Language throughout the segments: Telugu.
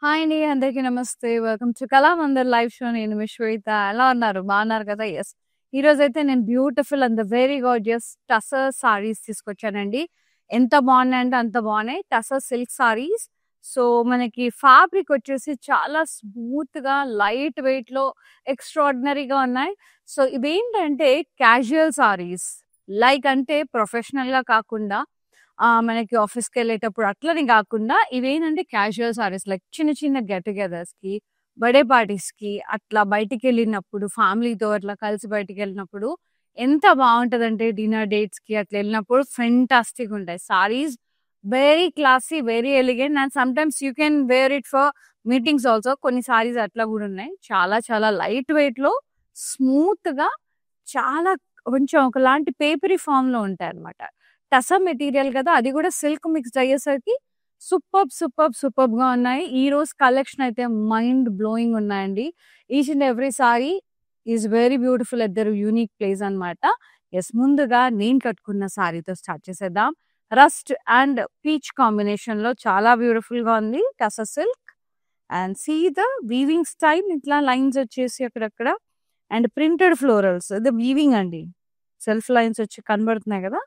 హాయ్ అండి. అందరికీ నమస్తే. Welcome to Kalamandir live show. నేను మీ శ్వేత. ఎలా ఉన్నారు? బాగున్నారు కదా? యెస్. ఈరోజైతే నేను beautiful and very gorgeous tussar saris తీసుకొచ్చానండి. ఎంత బాగున్నాయంటే అంత బాగున్నాయి. టసర్ సిల్క్ సారీస్. సో, మనకి ఫ్యాబ్రిక్ వచ్చేసి చాలా స్మూత్‌గా, లైట్ వెయిట్‌లో ఎక్స్ట్రార్డినరీగా ఉన్నాయి. సో, ఇవేంటంటే క్యాజువల్ సారీస్. లైక్ అంటే ప్రొఫెషనల్‌గా కాకుండా మనకి ఆఫీస్‌కెళ్ళేటప్పుడు అట్లని గాకుండా ఇవేంటంటే క్యాజువల్ సారీస్ లైక్ చిన్న చిన్న గెట్ టుగెదర్స్‌కి, బర్త్‌డే పార్టీస్‌కి అట్లా బయటికెళ్ళినప్పుడు ఫ్యామిలీతో అట్లా కలిసి బయటికెళ్ళినప్పుడు ఎంత బావుంటదంటే డిన్నర్ డేట్స్‌కి అట్లా ఎళ్ళినప్పుడు ఫెంటాస్టిక్‌గా ఉంటాయి. Saris very classy, very elegant and sometimes you can wear it for meetings also. కొన్ని సారీస్ అట్లా గూడా ఉన్నాయి. చాలా చాలా లైట్ వెయిట్‌లో స్మూత్‌గా చాలా కొంచెం ఒకలాంటి పేపరీ ఫార్మ్‌లో ఉంటాయన్నమాట. టసర్ మెటీరియల్ కదా! అది కూడా సిల్క్ మిక్స్డ్ అయ్యేసరికి సూపర్బ్‌గా ఉన్నాయి. ఈ రోజు కలెక్షన్ అయితే మైండ్ బ్లోయింగ్ ఉన్నాయండి. Each and every sari is very beautiful at their unique place అన్నమాట. యెస్. ముందుగా నేను కట్టుకున్న సారీతో స్టార్ట్ చేసేద్దాం. రస్ట్ అండ్ పీచ్ కాంబినేషన్‌లో చాలా బ్యూటిఫుల్‌గా ఉంది tussar silk. And see the weaving style ఇట్లా లైన్స్ వచ్చేసి అక్కడక్కడ అండ్ ప్రింటెడ్ ఫ్లోరల్స్. ఇది వీవింగ్ అండి. సెల్ఫ్ లైన్స్ వచ్చి కనబడుతున్నాయి కదా!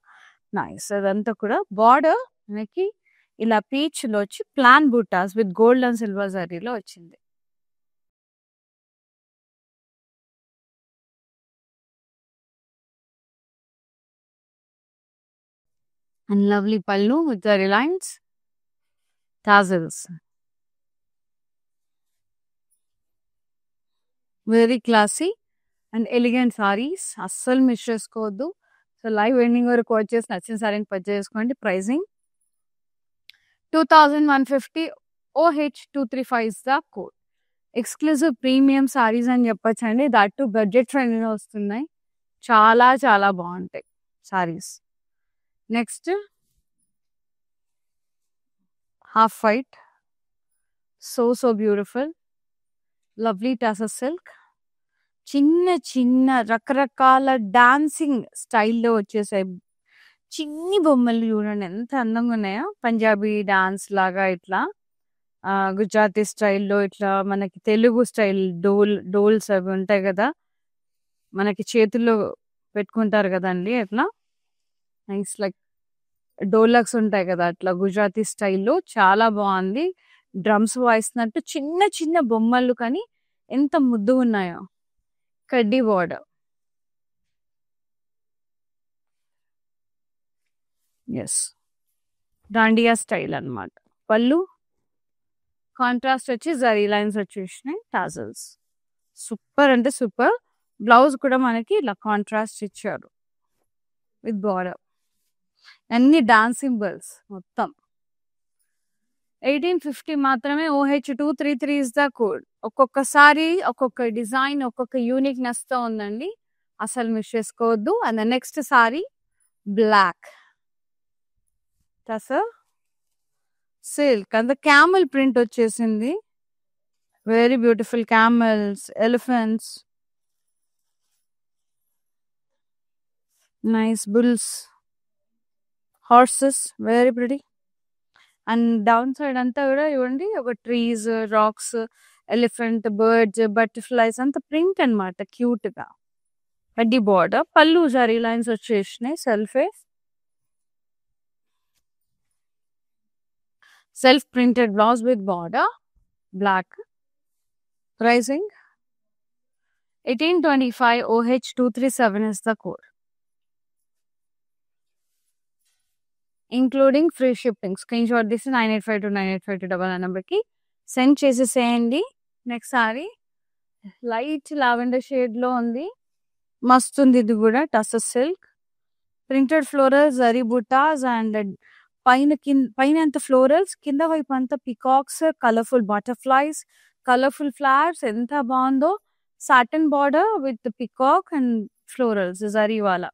నైస్. అదంతా కూడా బార్డర్ మనకి ఇలా పీచ్‌లో వచ్చి plain butas with gold and silver జరీలో వచ్చింది. అండ్ లవ్లీ పళ్ళు with zari lines, tassels. Very classy and elegant saris. అస్సలు మిస్ చేసుకోవద్దు. సో, లైవ్ ఎండింగ్ వరకు వచ్చేసి నచ్చిన సారీని పర్చేస్ చేసుకోండి. Pricing 2150 OH235 is the code. Exclusive premium saris అని చెప్పొచ్చండి. దట్ టూ బడ్జెట్ ఫ్రెండ్లీలో వస్తున్నాయి. చాలా చాలా బాగుంటాయి saris. Next half white. So beautiful. Lovely tussar silk. చిన్న చిన్న రకరకాల డాన్సింగ్ స్టైల్‌లో వచ్చేసాయి. చిన్ని బొమ్మలు చూడండి ఎంత అందంగా ఉన్నాయో. పంజాబీ డాన్స్ లాగా ఇట్లా గుజరాతీ స్టైల్‌లో ఇట్లా మనకి తెలుగు స్టైల్ డోల్స్ అవి ఉంటాయి కదా! మనకి చేతుల్లో పెట్టుకుంటారు కదండీ అట్లా. నైస్ లైక్ డోలక్స్ ఉంటాయి కదా! అట్లా గుజరాతీ స్టైల్‌లో చాలా బావుంది. డ్రమ్స్ వాయిస్తున్నట్టు చిన్న చిన్న బొమ్మలు కానీ ఎంత ముద్దుగున్నాయో. కడ్డీ బోర్డర్. యెస్. దాండియా స్టైల్ అన్నమాట. పళ్ళు కాంట్రాస్ట్ వచ్చి జరీ లైన్స్ వచ్చేసినాయి. టాజల్స్. సూపర్ అంటే సూపర్. బ్లౌజ్ కూడా మనకి ఇలా కాంట్రాస్ట్ ఇచ్చారు విత్ బోర్డర్. అన్ని డాన్స్ సింబల్స్ మొత్తం. 1850 మాత్రమే. OH233 is the code. ఒక్కొక్కసారి ఒక్కొక్క డిజైన్ ఒక్కొక్క యూనిక్‌నెస్ తో ఉందండి. అసలు మిస్ చేసుకోవద్దు. And next sari black tussar silk and camel print వచ్చేసింది. Very beautiful camels, elephants, nice bulls, horses, very pretty. And down side అంతా కూడా చూడండి ఒక trees, rocks, elephant, birds, butterflies అంత ప్రింట్ అన్నమాట క్యూట్ గా. కడ్డీ బోర్డర్. పళ్ళు జరీ లైన్స్ వచ్చేసినాయి. Self printed blouse with border. Black. Pricing 1825 OH237 is the code. Including free shipping. Screen shot తీసి 9852 నెంబర్కి సెండ్ చేసేసేయండి. నెక్స్ట్ సారీ లైట్ లావెండర్ షేడ్లో ఉంది. మస్తు ఉంది ఇది కూడా. Tussar silk printed floral zari butas and పైన అంత ఫ్లోరల్స్, కింద వైపు అంతా peacocks, colourful butterflies, colourful flowers. ఎంత బాగుందో. Satin border with peacock and florals zari వాలా.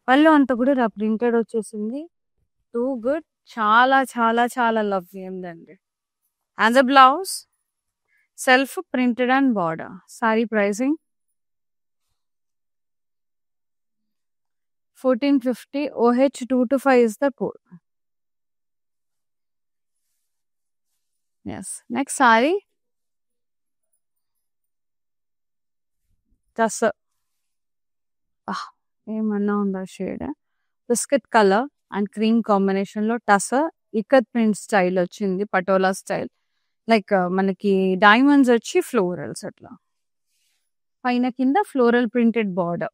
పళ్ళు అంతా కూడా ప్రింటెడ్ వచ్చేసింది. Too good. చాలా చాలా చాలా లవ్లీ ఉందండి. And the blouse self printed and border. Sari pricing 1450 OH225 is the code. Next sari tussar. ఏమన్నా ఉందా shade? Biscuit colour and cream combination లో టసర్ ఇకత్ ప్రింట్ స్టైల్ వచ్చింది, పటోలా స్టైల్. లైక్ మనకి డైమండ్స్ వచ్చి ఫ్లోరల్స్ అట్లా, పైన కింద ఫ్లోరల్ ప్రింటెడ్ బార్డర్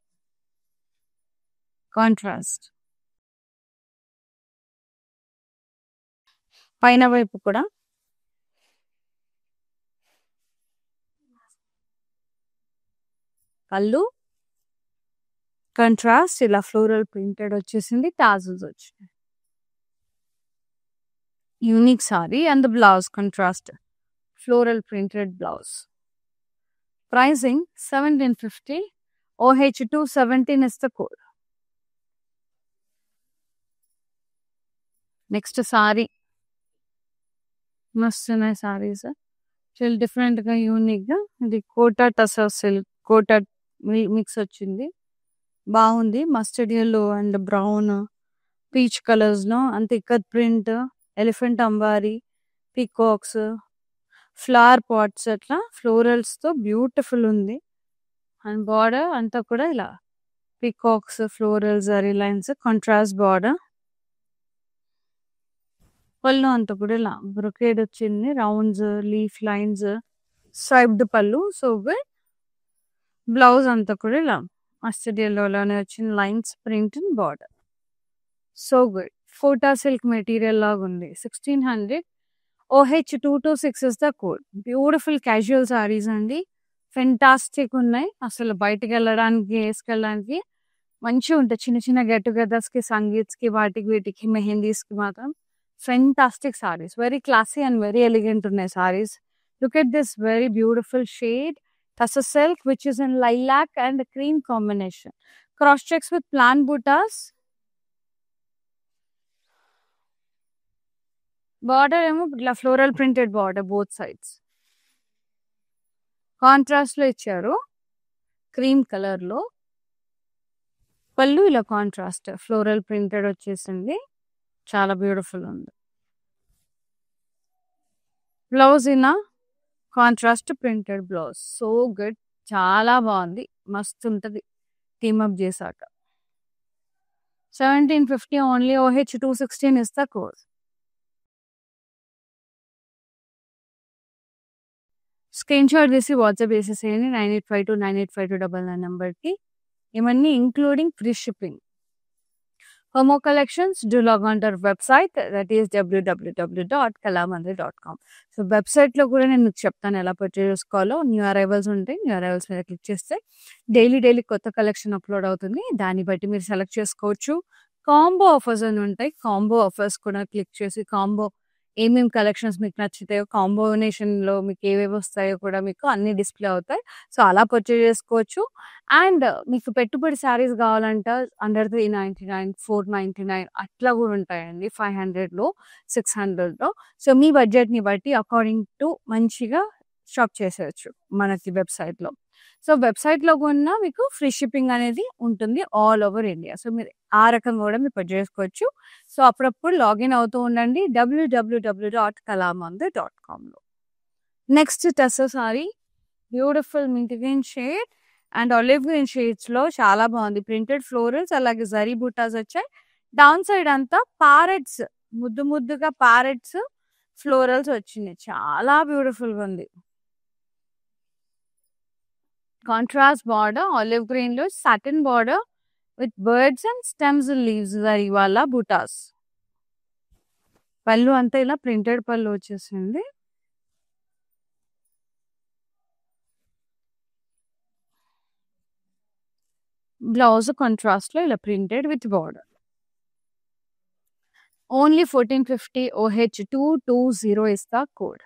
కాంట్రాస్ట్. పైన వైపు కూడా కళ్ళు కాంట్రాస్ట్ ఇలా ఫ్లోరల్ ప్రింటెడ్ వచ్చేసింది, టాజల్స్ వచ్చినాయి. Unique sari and the blouse contrast floral printed blouse. Pricing 1750. OH217 is the code. Next sari మస్తు ఉన్నాయి సారీస్, చాలా డిఫరెంట్ గా యూనిక్ గా. ఇది కోటా టసర్ సిల్క్, కోటా మిక్స్ వచ్చింది, బాగుంది. Mustard yellow and brown peach colours లో అంత ఇక్కత్ ప్రింట్, ఎలిఫెంట్ అంబారీ, పీకాక్స్, ఫ్లవర్ పాట్స్ అట్లా ఫ్లోరల్స్ తో బ్యూటిఫుల్ ఉంది. అండ్ బార్డర్ అంతా కూడా ఇలా peacocks, florals, zari lines, contrast border. పళ్ళు అంతా కూడా ఇలా బ్రొకేడ్ వచ్చింది, రౌండ్స్, లీఫ్ లైన్స్, స్ట్రైప్డ్ పళ్ళు. So good. బ్లౌజ్ అంతా కూడా ఇలా మస్టర్డ్ ఎల్లోలోనే వచ్చింది, lines, print and border. So good. Kota silk material లాగా ఉంది. 1600. OH226 is the code. Beautiful casual saris అండి, ఫెంటాస్టిక్ ఉన్నాయి. అసలు బయటకు వెళ్ళడానికి, వేసుకెళ్ళడానికి మంచిగా ఉంటాయి. చిన్న చిన్న గెట్ టుగెదర్స్ కి, సంగీత్స్ కి, వాటికి వీటికి, మెహందీస్ కి మాత్రం fantastic saris. Very classy and very elegant ఉన్నాయి saris. Look at this very beautiful shade tussar silk which is in lilac and cream combination. Cross checks with plain butas. Border ఏమో ఇట్లా floral printed border both sides. Contrast లో ఇచ్చారు క్రీమ్ కలర్ లో. పళ్ళు ఇలా కాంట్రాస్ట్ ఫ్లోరల్ ప్రింటెడ్ వచ్చేసింది, చాలా బ్యూటిఫుల్ ఉంది. Blouse in contrast printed blouse. So good, చాలా బాగుంది, మస్తు ఉంటుంది టీమప్ చేశాక. 1750 only. OH216 is the code. Screen shot తీసి వాట్సాప్ చేసేసేయండి 9852985299 నెంబర్కి. ఇవన్నీ including free shipping. For more collections, do log on to our website, that is www.kalamandir.com. So వెబ్సైట్లో కూడా నేను మీకు చెప్తాను ఎలా పర్చేజ్ చేసుకోవాలో. న్యూ అరైవల్స్ ఉంటాయి, న్యూ అరైవల్స్ మీద క్లిక్ చేస్తే డైలీ కొత్త కలెక్షన్ అప్లోడ్ అవుతుంది, దాన్ని బట్టి మీరు సెలెక్ట్ చేసుకోవచ్చు. కాంబో ఆఫర్స్ అని ఉంటాయి, కాంబో ఆఫర్స్ కూడా క్లిక్ చేసి కాంబో ఏమేమి కలెక్షన్స్ మీకు నచ్చుతాయో, కాంబినేషన్లో మీకు ఏవేవి వస్తాయో కూడా మీకు అన్ని డిస్ప్లే అవుతాయి. సో అలా పర్చేజ్ చేసుకోవచ్చు. అండ్ మీకు పెట్టుబడి శారీస్ కావాలంటే అండర్ 399, 499 అట్లా కూడా ఉంటాయండి, 500లో, 600లో. సో మీ బడ్జెట్ని బట్టి అకార్డింగ్ టు మంచిగా షాప్ చేసేయచ్చు మనకి వెబ్సైట్లో. సో వెబ్సైట్లో కూడా మీకు ఫ్రీ షిప్పింగ్ అనేది ఉంటుంది ఆల్ ఓవర్ ఇండియా. సో మీరు ఆ రకంగా కూడా మీరు పర్చేజ్ చేసుకోవచ్చు. సో అప్పుడప్పుడు లాగిన్ అవుతూ ఉండండి www.kalamandir.comలో. Next tussar sari, beautiful mint green shade and olive green shades లో చాలా బాగుంది. ప్రింటెడ్ ఫ్లోరల్స్ అలాగే జరీ బూటాస్ వచ్చాయి. డౌన్ సైడ్ అంతా ప్యారెట్స్, ముద్దుగా ప్యారెట్స్ ఫ్లోరల్స్ వచ్చినాయి, చాలా బ్యూటిఫుల్ గా ఉంది. కాంట్రాస్ట్ బార్డర్ ఆలివ్ గ్రీన్ లో, satin border with birds and stems leaves zari వాళ్ళ బూటాస్. పళ్ళు అంతా ఇలా ప్రింటెడ్ పళ్ళు వచ్చేసింది. బ్లౌజ్ కాంట్రాస్ట్ లో ఇలా printed with border. Only 1450. OH220 is the code.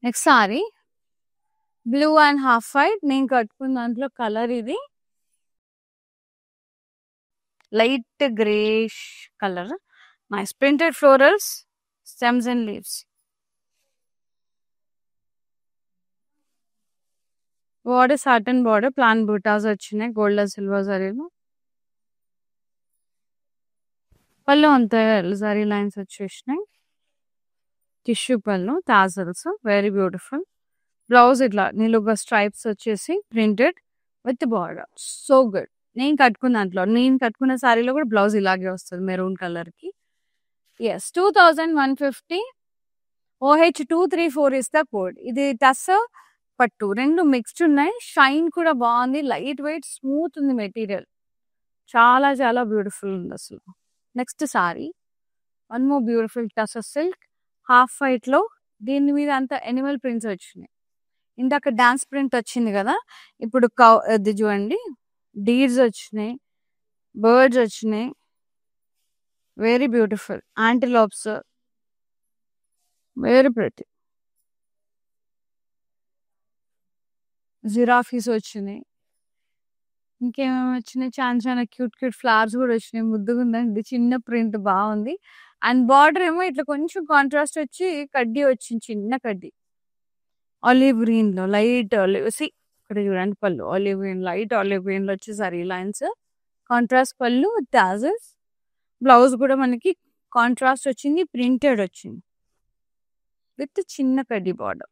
Next sorry blue and half white. నేను కట్టుకున్న దాంట్లో కలర్ ఇది light greyish colour. Nice printed florals, stems and leaves. Border satin border, plan buttas వచ్చినాయి గోల్డ్ అండ్ సిల్వర్ జరీలో. పళ్ళు అంతా జరీ లైన్స్ వచ్చేసినాయి. టిష్యూ పళ్ళు, టాజల్స్ వెరీ బ్యూటిఫుల్. బ్లౌజ్ ఇట్లా నిలువుగా స్ట్రైప్స్ వచ్చేసి printed with border. So good. నేను కట్టుకున్న దాంట్లో, నేను కట్టుకున్న సారీలో కూడా బ్లౌజ్ ఇలాగే వస్తుంది మెరూన్ కలర్‌కి. Yes 2150 OH234 is the code. ఇది టస్సర్, పట్టు 2 మిక్స్డ్ ఉన్నాయి. షైన్ కూడా బాగుంది. లైట్ వెయిట్ స్మూత్ ఉంది మెటీరియల్. చాలా చాలా బ్యూటిఫుల్ ఉంది అసలు. Next sari one more beautiful tussar silk half వైట్‌లో. దీని మీద అంతా ఎనిమల్ ప్రింట్స్ వచ్చినాయి. ఇందాక డాన్స్ ప్రింట్ వచ్చింది కదా, ఇప్పుడు ఇది చూడండి డీర్స్ వచ్చినాయి, బర్డ్స్ వచ్చినాయి. Very beautiful. Antelopes very pretty. Giraffes వచ్చినాయి. ఇంకేమేమి వచ్చినాయి, చాలా క్యూట్ క్యూట్ ఫ్లవర్స్ కూడా వచ్చినాయి. ముద్దుగా ఉందండి. చిన్న ప్రింట్ బాగుంది. అండ్ బార్డర్ ఏమో ఇట్లా కొంచెం కాంట్రాస్ట్ వచ్చి కడ్డీ వచ్చింది, చిన్న కడ్డీ. ఆలివ్ గ్రీన్ లో లైట్ ఆలివ్ ఇక్కడ చూడండి పళ్ళు olive green, light olive green లో వచ్చేసరి లైన్స్ కాంట్రాస్ట్ పళ్ళు విత్ టాజల్స్. బ్లౌజ్ కూడా మనకి కాంట్రాస్ట్ వచ్చింది, ప్రింటెడ్ వచ్చింది విత్ చిన్న కడ్డీ బార్డర్.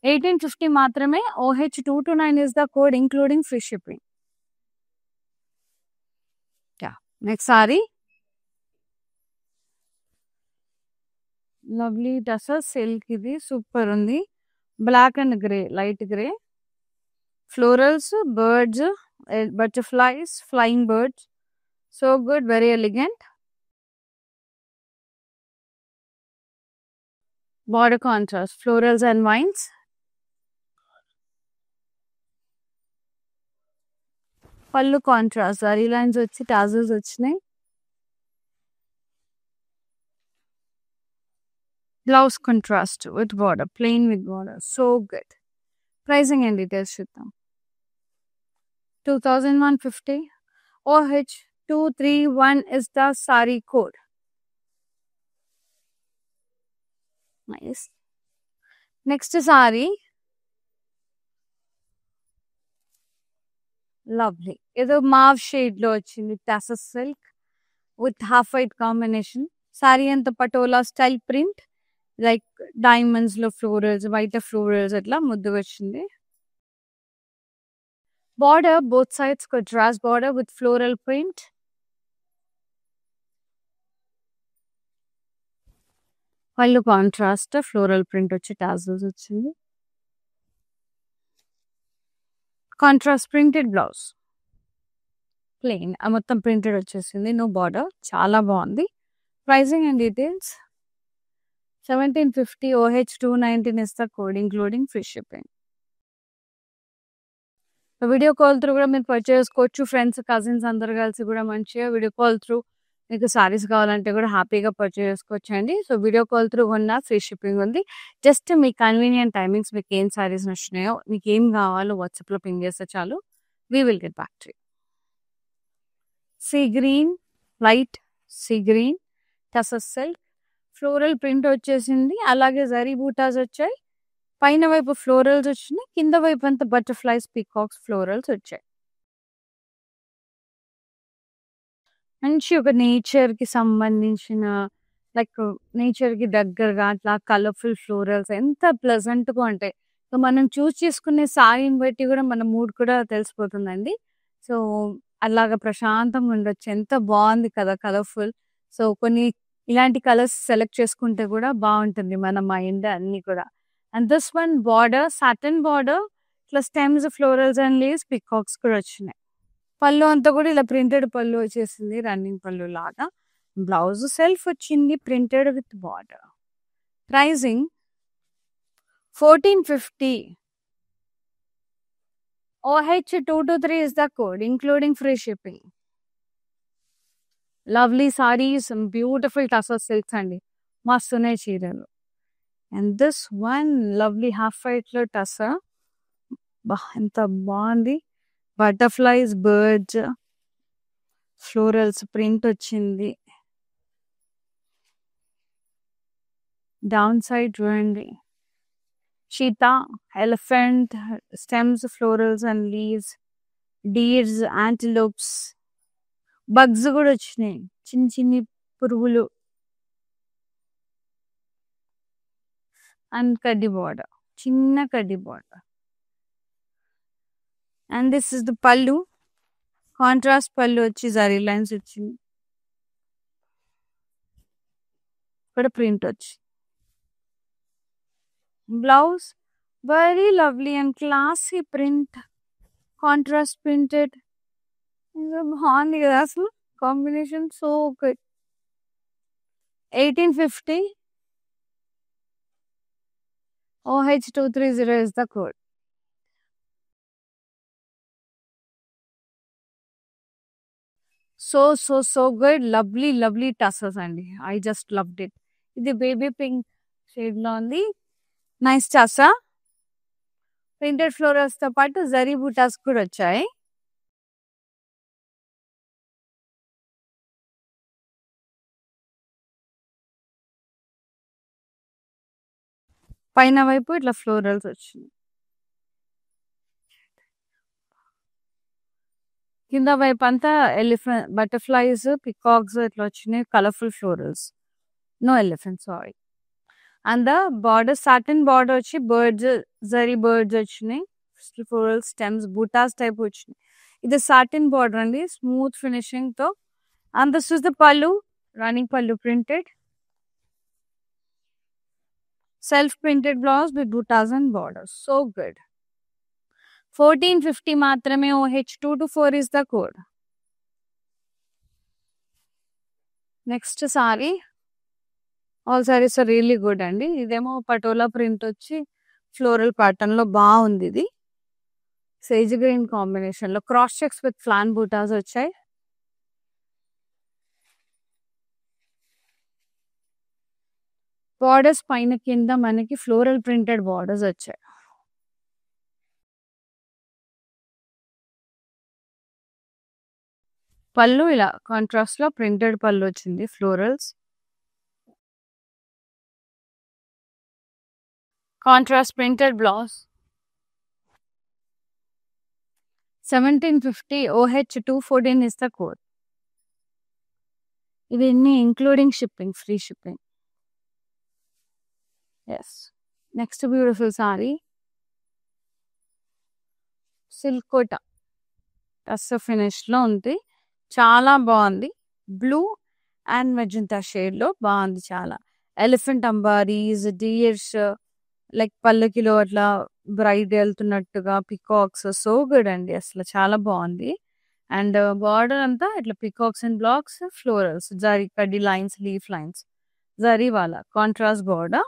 1850 మాత్రమే. OH229 is the code including free shipping. Next sari lovely tussar silk. ఇది సూపర్ ఉంది. Black and grey, light grey. Florals, birds, butterflies, flying birds. So good, very elegant. Border contrast, florals and vines. పళ్ళు కాంట్రాస్ట్, జరీ లైన్స్ వచ్చి టాజల్స్ వచ్చినాయి. Blouse contrast with border, plain with border. So good. Pricing and details చూద్దాం. 2150. OH231 is the saree code. Nice. Next saree. Lovely. Ido mauve shade lo vachindi. Tassel silk with half white combination. Saree anta patola style print. Like diamonds lo florals, white florals atla muddu vachindi. Border both sides contrast border with floral print. పళ్ళు కాంట్రాస్ట్, ఫ్లోరల్ ప్రింట్ వచ్చి టాజల్స్ వచ్చింది. కాంట్రాస్ట్ ప్రింటెడ్ బ్లౌజ్, ప్లెయిన్ మొత్తం ప్రింటెడ్ వచ్చేసింది, నో బార్డర్. చాలా బాగుంది. Pricing and details 1750. OH219 is the code including free shipping. Video call through కూడా మీరు పర్చేస్ చేసుకోవచ్చు. ఫ్రెండ్స్, కజిన్స్ అందరు కలిసి కూడా మంచిగా వీడియో కాల్ త్రూ మీకు సారీస్ కావాలంటే కూడా హ్యాపీగా పర్చేస్ చేసుకోవచ్చు అండి. సో వీడియో కాల్ త్రూ ఉన్న ఫ్రీ షిప్పింగ్ ఉంది. జస్ట్ మీ కన్వీనియంట్ టైమింగ్స్, మీకు ఏం సారీస్ నచ్చినాయో, మీకు ఏం కావాలో వాట్సాప్లో పింగ్ చేస్తే చాలు. We will get back to you. Sea green, light sea green tussar silk, floral print వచ్చేసింది. అలాగే జరీ బూటాస్ వచ్చాయి. పైన వైపు ఫ్లోరల్స్ వచ్చినాయి, కింద వైపు అంతా బటర్ఫ్లైస్, పీకాక్స్, ఫ్లోరల్స్ వచ్చాయి. మంచి ఒక నేచర్కి సంబంధించిన, లైక్ నేచర్కి దగ్గరగా అట్లా కలర్ఫుల్ ఫ్లోరల్స్ ఎంత ప్లెజెంట్గా ఉంటాయి. సో మనం చూస్ చేసుకునే సారీని బట్టి కూడా మన మూడ్ కూడా తెలిసిపోతుందండి. సో అలాగా ప్రశాంతంగా ఉండొచ్చు. ఎంత బాగుంది కదా కలర్ఫుల్. సో కొన్ని ఇలాంటి కలర్స్ సెలెక్ట్ చేసుకుంటే కూడా బాగుంటుంది మన మైండ్ అన్ని కూడా. And this one border satin border, ఇట్లా stems, florals and leaves, peacocks కూడా వచ్చినాయి. పళ్ళు అంతా కూడా ఇలా ప్రింటెడ్ పళ్ళు వచ్చేసింది, రన్నింగ్ పళ్ళు లాగా. బ్లౌజ్ సెల్ఫ్ వచ్చింది printed with border. Pricing 1450. OH223 is the code including free shipping. Lovely sarees, some beautiful tassel silks అండి, మస్తున్నాయి చీరలు. And this one lovely half white లో టసర్, ఎంత బాగుంది. బటర్ఫ్లైస్, బర్డ్స్, ఫ్లోరల్స్ ప్రింట్ వచ్చింది. డౌన్ సైడ్ చూడండి, cheetah, elephant, stems, florals and leaves, deers, antelopes, bugs కూడా వచ్చినాయి, చిన్ని చిన్ని పురుగులు అండ్ కడ్డీ బార్డర్, చిన్న కడ్డీ border. And this is the పళ్ళు. కాంట్రాస్ట్ పళ్ళు వచ్చి జరీ లైన్స్ వచ్చింది. ఇక్కడ ప్రింట్ వచ్చి blouse very lovely and classy print, contrast printed. బాగుంది కదా అసలు combination, so good. 1850 OH230 is the code. So good. Lovely tassels అండి. I just loved it. ఇది బేబీ పింక్ షేడ్ లో ఉంది. నైస్ టసా. ప్రింటెడ్ ఫ్లోరల్స్ తో పాటు జరీ బూటాస్ కూడా వచ్చాయి. పైన వైపు ఇట్లా ఫ్లోరల్స్ వచ్చింది. కింద వైపు అంతా ఎలిఫెంట్, బటర్ఫ్లైస్, పికాక్స్ ఇట్లా వచ్చినాయి. Colourful florals, no elephant, sorry. And the border satin border వచ్చి బర్డ్స్, జరీ బర్డ్స్ వచ్చినాయి. ఫ్లోరల్ స్టెమ్స్, బూటాస్ టైప్ వచ్చినాయి. ఇది సాటిన్ బార్డర్ అండి, స్మూత్ ఫినిషింగ్ తో. And this is the pallu, running pallu printed. Self printed blouse with buttas and borders. So good. 1450 మాత్రమే. OH224 is the code. Next sari. All saris are really good అండి. ఇదేమో పటోలా ప్రింట్ వచ్చి ఫ్లోరల్ ప్యాటర్న్ లో బాగుంది. ఇది సేజ్ గ్రీన్ కాంబినేషన్ లో క్రాస్ చెక్స్ విత్ ఫ్లాన్ బూటాస్ వచ్చాయి. బార్డర్స్ పైన కింద మనకి ఫ్లోరల్ ప్రింటెడ్ బార్డర్స్ వచ్చాయి. పళ్ళు ఇలా కాంట్రాస్ట్ లో ప్రింటెడ్ పళ్ళు వచ్చింది, florals. Contrast printed blouse. 1750 OH214 is the code. ఇవన్నీ including shipping, free shipping. Yes. Next beautiful sari. Silk Kota టస్ ఫినిష్ లో ఉంది. చాలా బాగుంది. బ్లూ అండ్ మెజెంటా షేడ్ లో బాగుంది చాలా. ఎలిఫెంట్ అంబారీస్, డియర్స్, లైక్ పల్లకిలో అట్లా బ్రైడ్ వెళ్తున్నట్టుగా పికాక్స్. సో గుడ్ అండి, అసలు చాలా బాగుంది. అండ్ బార్డర్ అంతా ఇట్లా peacocks and blocks, florals, zari కడ్డీ లైన్స్, లీఫ్ లైన్స్, జరీ వాళ్ళ కాంట్రాస్ట్ బార్డర్.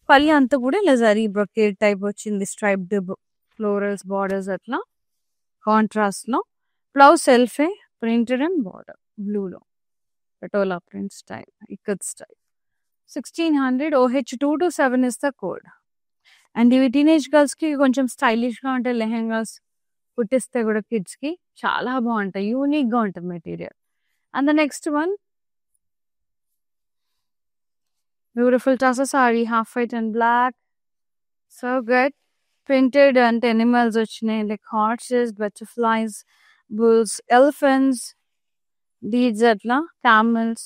పల్లి అంతా కూడా ఇలా జరీ బ్రొకేడ్ టైప్ వచ్చింది, స్ట్రైప్డ్ ఫ్లోరల్స్ బార్డర్స్ అట్లా కాంట్రాస్ట్ లో. బ్లౌజ్ సెల్ఫే ప్రింటెడ్ అండ్ బార్డర్ బ్లూలో, Patola print style, ikat style. 1600 OH227 is the code. And ఇవి టీనేజ్ గర్ల్స్ కి కొంచెం స్టైలిష్ గా ఉంటాయి. లెహెంగాస్ కుట్టిస్తే కూడా కిడ్స్ కి చాలా బాగుంటాయి, యూనిక్ గా ఉంటుంది material. And the next one beautiful tussar sari, half white and black. So good. Printed అంటే ఎనిమల్స్ వచ్చినాయి, like horses, butterflies, bulls, elephants, డీడ్స్ అట్లా, క్యామెల్స్,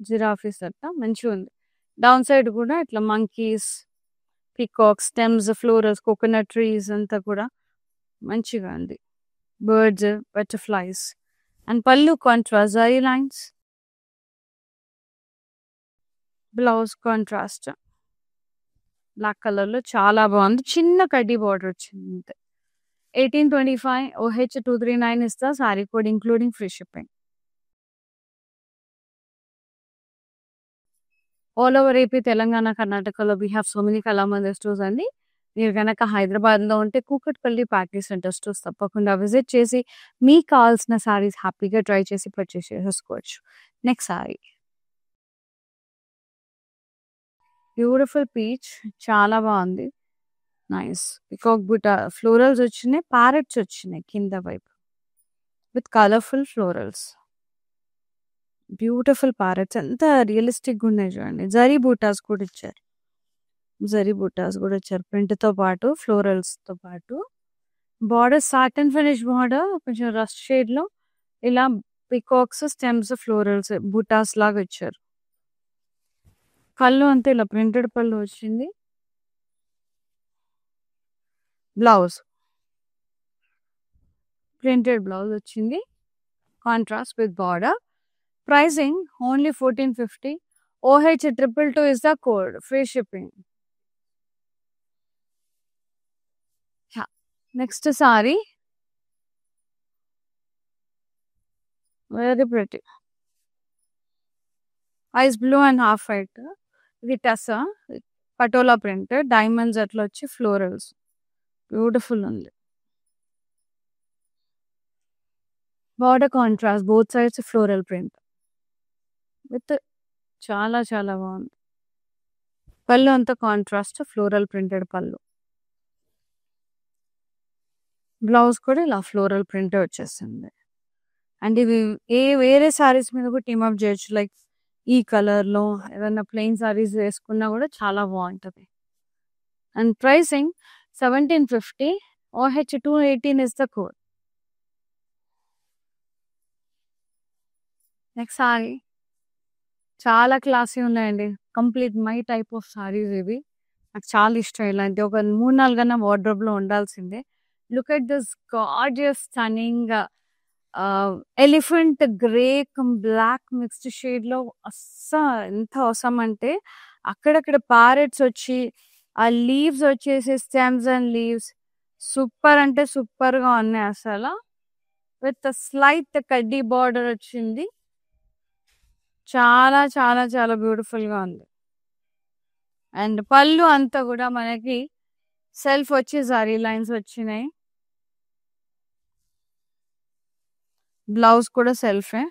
జిరాఫీస్ అట్లా మంచిగా ఉంది. డౌన్ సైడ్ కూడా ఇట్లా monkeys, peacocks, stems, florals, coconut trees అంతా కూడా మంచిగా ఉంది. Birds, butterflies. And pallu contrast zari lines. Blouse contrast black colour లో చాలా బాగుంది. చిన్న కడ్డీ బార్డర్ వచ్చింది అంతే. 1825 OH239 is the saree code, including free shipping. All over AP, Telangana, Karnataka, we have so many Kalamandir stores అండి. మీరు కనుక హైదరాబాద్లో ఉంటే కూకట్పల్లి ప్యాటర్న్ సెంటర్ స్టోర్స్ తప్పకుండా విజిట్ చేసి మీకు కావాల్సిన సారీస్ హ్యాపీగా ట్రై చేసి పర్చేస్ చేసుకోవచ్చు. నెక్స్ట్ సారీ బ్యూటిఫుల్ పీచ్, చాలా బాగుంది. నైస్ పికాక్ బుట్ట ఫ్లోరల్స్ వచ్చినాయి, ప్యారెట్స్ వచ్చినాయి కింద వైపు with colourful florals. Beautiful parrots ఎంత రియలిస్టిక్గా ఉన్నాయి చూడండి. జరీ బూటాస్ కూడా ఇచ్చారు, ప్రింట్తో పాటు ఫ్లోరల్స్తో పాటు. బార్డర్ సాటన్ ఫినిష్ బార్డర్, కొంచెం రస్ట్ షేడ్లో ఇలా పికాక్స్, స్టెమ్స్, ఫ్లోరల్స్, బుటాస్ లాగా ఇచ్చారు. పళ్ళు అంతే ఇలా ప్రింటెడ్ పళ్ళు వచ్చింది. బ్లౌజ్ ప్రింటెడ్ బ్లౌజ్ వచ్చింది. Contrast with border. Pricing only 1450. OH222 is the code. Free shipping. Yeah. Next saree. Very pretty. Ice blue and half white. With tassa. Patola printed. Diamonds atla వచ్చి florals. Beautiful ఉంది. Border contrast. Both sides floral print. With చాలా చాలా బాగుంది. పళ్ళు అంతా కాంట్రాస్ట్ ఫ్లోరల్ ప్రింటెడ్ పళ్ళు. బ్లౌజ్ కూడా ఇలా ఫ్లోరల్ ప్రింట్ వచ్చేస్తుంది. అండ్ ఇవి వేరే సారీస్ మీద కూడా టీమప్ చేయొచ్చు. లైక్ ఈ కలర్లో ఏదైనా ప్లెయిన్ సారీస్ వేసుకున్నా కూడా చాలా బాగుంటుంది. And pricing 1750. OH218 is the code. Next sorry చాలా క్లాసీ ఉన్నాయండి. Complete my type of saris ఇవి. నాకు చాలా ఇష్టం. ఇలాంటి ఒక 3-4 కన్నా వార్డ్రోబ్లో ఉండాల్సిందే. Look at this gorgeous stunning elephant grey cum black mixed షేడ్లో ఎంత అవసరం అంటే అక్కడక్కడ ప్యారెట్స్ వచ్చి ఆ లీవ్స్ వచ్చేసి స్టెమ్స్ అండ్ లీవ్స్ సూపర్ అంటే సూపర్గా ఉన్నాయి అసలు. విత్ స్లైట్ కడ్డీ బార్డర్ వచ్చింది. చాలా చాలా చాలా బ్యూటిఫుల్గా ఉంది. అండ్ పళ్ళు అంతా కూడా మనకి సెల్ఫ్ వచ్చి జరీ లైన్స్ వచ్చినాయి. బ్లౌజ్ కూడా సెల్ఫే.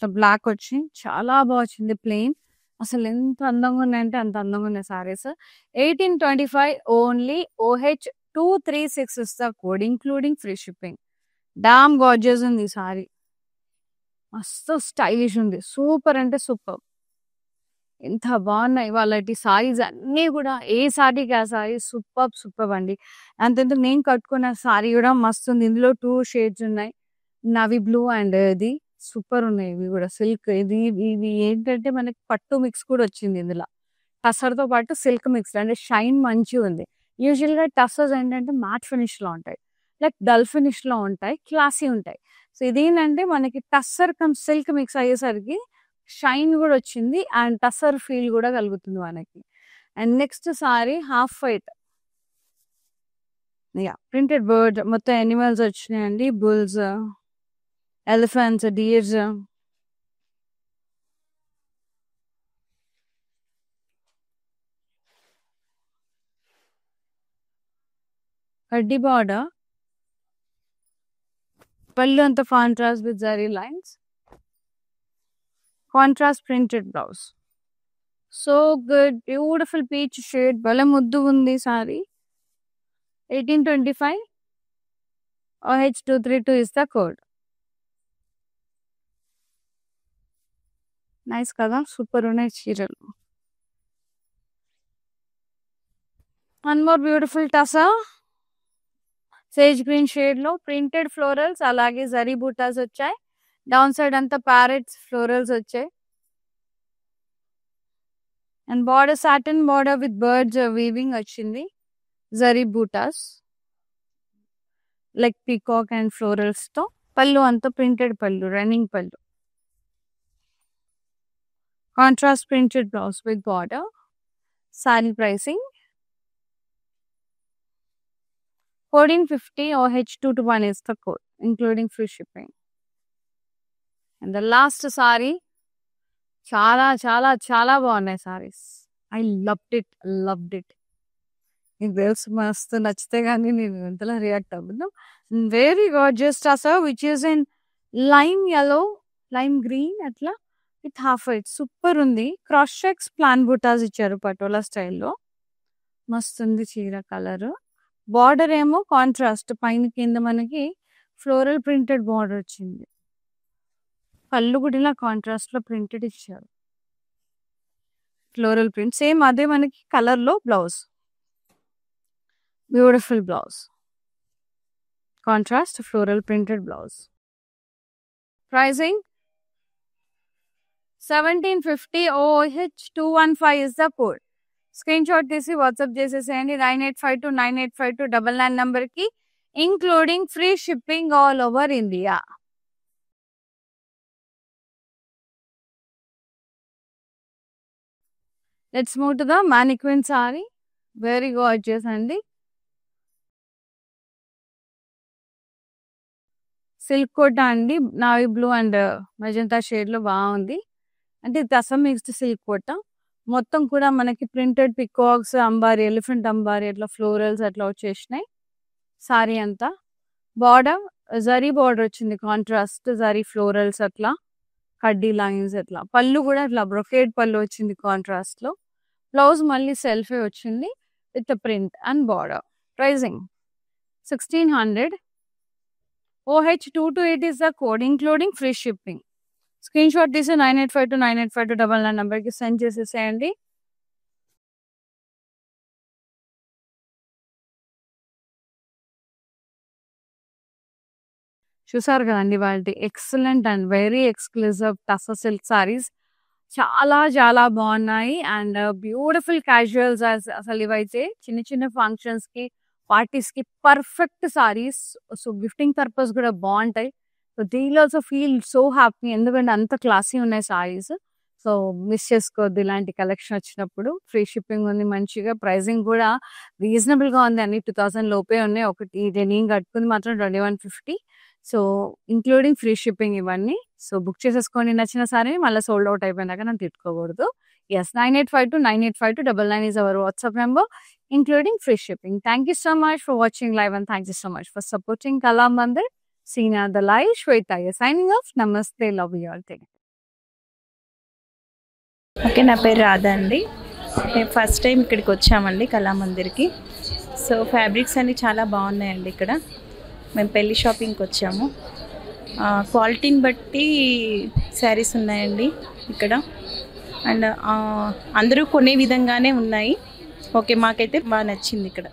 సో బ్లాక్ వచ్చి చాలా బాగా వచ్చింది. ప్లెయిన్ అసలు ఎంత అందంగా ఉన్నాయంటే అంత అందంగా ఉన్నాయి saris. 1825 only. OH236 is the code including free shipping. Damn gorgeous ఉంది ఈ సారీ. మస్తు స్టైలిష్ ఉంది. సూపర్ అంటే సూపర్. ఎంత బాగున్నాయి వాళ్ళ సారీస్ అన్నీ కూడా. ఏ సారీకి ఆ సారీ సూపర్ అండి. అంతెందుకు నేను కట్టుకున్న సారీ కూడా మస్తు ఉంది. ఇందులో 2 షేడ్స్ ఉన్నాయి. నవీ బ్లూ అండ్ ఇది సూపర్ ఉన్నాయి. ఇవి కూడా సిల్క్. ఇది ఏంటంటే మనకి పట్టు మిక్స్ కూడా వచ్చింది ఇందులో. టసర్తో పాటు సిల్క్ మిక్స్ అంటే షైన్ మంచిగా ఉంది. యూజువల్గా టసర్స్ ఏంటంటే మ్యాట్ ఫినిష్లో ఉంటాయి, లైక్ డల్ ఫినిష్లో ఉంటాయి, క్లాసీ ఉంటాయి. సో ఇదేంటంటే మనకి టస్సర్ కమ్ సిల్క్ మిక్స్ అయ్యేసరికి షైన్ కూడా వచ్చింది అండ్ టస్సర్ ఫీల్ కూడా కలుగుతుంది మనకి. And next sari half white. Printed bird మొత్తం ఎనిమల్స్ వచ్చినాయండి. Bulls, elephants, deers. కడ్డీ బార్డర్. పళ్ళు అంతా contrast with zari lines. Contrast printed blouse. So good. Beautiful peach shade. భలే ముద్దు ఉంది sari. 1825. OH232 is the code. Nice కదా. సూపర్ ఉన్నాయి చీరలు. One more beautiful tussar sage green shade లో ప్రింటెడ్ ఫ్లోరల్స్ అలాగే జరీ బూటాస్ వచ్చాయి. డౌన్ సైడ్ అంతా ప్యారెట్స్ ఫ్లోరల్స్ వచ్చాయి. And border satin border with birds weaving వచ్చింది. Zari butas like peacock and florals తో. పళ్ళు అంతా ప్రింటెడ్ పళ్ళు, రన్నింగ్ పళ్ళు. Contrast printed blouse with border. Sari pricing 1450. OH221 is the code including free shipping. And the last saree చాలా చాలా చాలా బాగున్నాయి సారీస్. I loved it. నీకు తెలుసు మస్తు నచ్చితే కానీ నేను ఎంతలా రియాక్ట్ అవ్వను. Very gorgeous టసా which is in lime yellow, lime green అట్లా విత్ హాఫ్ వైట్. సూపర్ ఉంది. క్రాస్ చెక్స్ ప్లాన్ బుటాస్ ఇచ్చారు పటోలా స్టైల్లో. మస్తు ఉంది చీర కలర్. బార్డర్ ఏమో కాంట్రాస్ట్ పైన కింద మనకి ఫ్లోరల్ ప్రింటెడ్ బార్డర్ వచ్చింది. పళ్ళు కూడా ఇలా కాంట్రాస్ట్ లో ప్రింటెడ్ ఇచ్చారు. ఫ్లోరల్ ప్రింట్ సేమ్ అదే మనకి కలర్ లో blouse. Beautiful blouse. Contrast floral printed blouse. Pricing 1750 OH 215 is the code. Screen shot తీసి వాట్సాప్ చేసేసేయండి 9852985299 నంబర్ కి, including free shipping all over India. Let's move to the mannequin sari. Very gorgeous అండి. సిల్క్ కోట అండి, navy blue and magenta shade లో బాగుంది. అంటే ఇది అసలు మిక్స్డ్ సిల్క్ కోట. మొత్తం కూడా మనకి ప్రింటెడ్ పికాక్స్, అంబారీ, ఎలిఫెంట్ అంబారీ, అట్లా ఫ్లోరల్స్ అట్లా వచ్చేసినాయి. సారీ అంతా బార్డర్ జరీ బార్డర్ వచ్చింది, కాంట్రాస్ట్ జరీ ఫ్లోరల్స్ అట్లా కడ్డీ లైన్స్ అట్లా. పళ్ళు కూడా అట్లా బ్రొకేడ్ పళ్ళు వచ్చింది కాంట్రాస్ట్ లో. బ్లౌజ్ మళ్ళీ సెల్ఫే వచ్చింది with print and border. Pricing 1600. OH 228 is the code, including free shipping. Screen shot తీసి 9852985299 నంబర్ కి సెండ్ చేసేసేయండి. చూసారు కదండి వాళ్ళ excellent and very exclusive tussar silk saris. చాలా చాలా బాగున్నాయి అండ్ బ్యూటిఫుల్ క్యాజువల్స్. అసలు ఇవైతే చిన్న చిన్న ఫంక్షన్స్ కి, పార్టీస్ కి perfect saris. So gifting purpose కూడా బాగుంటాయి. సో దీనిలో ఆల్సో ఫీల్ సో హ్యాపీ, ఎందుకంటే అంత క్లాసీ ఉన్నాయి సారీస్. సో మిస్ చేసుకోవద్దు ఇలాంటి కలెక్షన్ వచ్చినప్పుడు. ఫ్రీ షిప్పింగ్ ఉంది మంచిగా, ప్రైజింగ్ కూడా రీజనబుల్ గా ఉంది. అన్ని 2000 లోపే ఉన్నాయి. ఒకటి నేను కట్టుకుంది మాత్రం 2150. సో ఇంక్లూడింగ్ ఫ్రీ షిప్పింగ్ ఇవన్నీ. సో బుక్ చేసేసుకోండి నచ్చిన సారీ. మళ్ళీ సోల్డ్ అవుట్ అయిపోయినాక నన్ను తిట్టుకోకూడదు. Yes, 9852985299 is our WhatsApp number, including free shipping. Thank you so much for watching live and thank you so much for supporting Kala Mandir. See you on the live. Shweta signing off. Namaste. Love you all. Take care. Okay, నా పేరు రాధా అండి. మేము ఫస్ట్ టైం ఇక్కడికి వచ్చామండి కళామందిర్కి. సో ఫ్యాబ్రిక్స్ అన్నీ చాలా బాగున్నాయండి ఇక్కడ. మేము పెళ్ళి షాపింగ్కి వచ్చాము. క్వాలిటీని బట్టి శారీస్ ఉన్నాయండి ఇక్కడ. అండ్ అందరూ కొనే విధంగానే ఉన్నాయి. ఓకే, మాకైతే బాగా నచ్చింది ఇక్కడ.